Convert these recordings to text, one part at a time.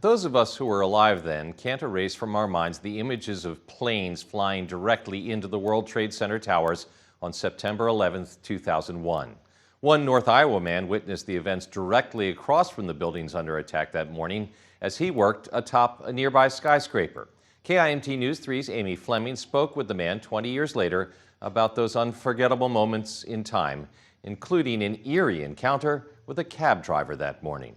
Those of us who were alive then can't erase from our minds the images of planes flying directly into the World Trade Center towers on September 11th, 2001. One North Iowa man witnessed the events directly across from the buildings under attack that morning as he worked atop a nearby skyscraper. KIMT News 3's Amy Fleming spoke with the man 20 years later about those unforgettable moments in time, including an eerie encounter with a cab driver that morning.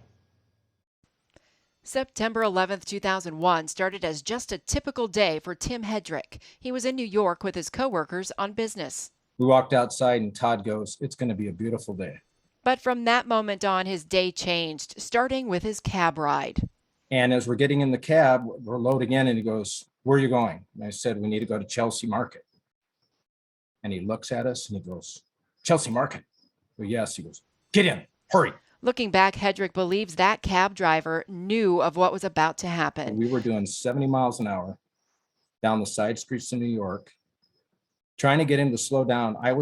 September 11th, 2001 started as just a typical day for Tim Hedrick. He was in New York with his coworkers on business. We walked outside and Todd goes, "It's going to be a beautiful day." But from that moment on, his day changed, starting with his cab ride. And as we're getting in the cab, we're loading in and he goes, "Where are you going?" And I said, "We need to go to Chelsea Market." And he looks at us and he goes, "Chelsea Market?" Well, yes. He goes, "Get in, hurry." Looking back, Hedrick believes that cab driver knew of what was about to happen. We were doing 70 miles an hour down the side streets of New York, trying to get him to slow down. I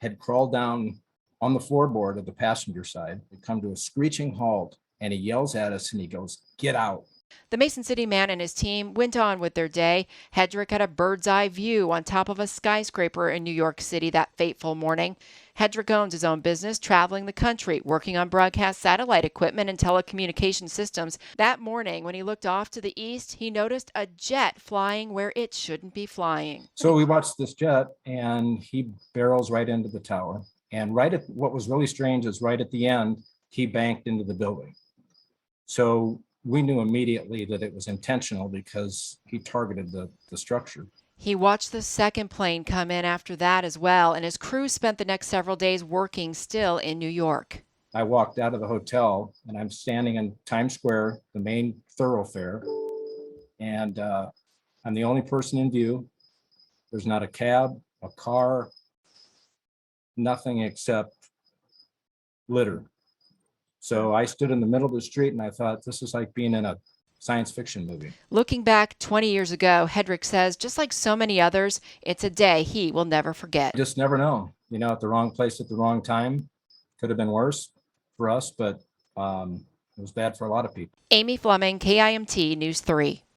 had crawled down on the floorboard of the passenger side. We come to a screeching halt and he yells at us and he goes, "Get out." The Mason City man and his team went on with their day. Hedrick had a bird's eye view on top of a skyscraper in New York City that fateful morning. Hedrick owns his own business, traveling the country, working on broadcast satellite equipment and telecommunication systems. That morning, when he looked off to the east, he noticed a jet flying where it shouldn't be flying. So we watched this jet and he barrels right into the tower. And what was really strange is right at the end, he banked into the building. So we knew immediately that it was intentional because he targeted the structure. He watched the second plane come in after that as well, and his crew spent the next several days working still in New York. I walked out of the hotel and I'm standing in Times Square, the main thoroughfare, and I'm the only person in view. There's not a cab, a car, nothing except litter. So I stood in the middle of the street and I thought, this is like being in a science fiction movie. Looking back 20 years ago, Hedrick says, just like so many others, it's a day he will never forget. Just never know, at the wrong place at the wrong time. Could have been worse for us, but it was bad for a lot of people. Amy Fleming, KIMT News 3.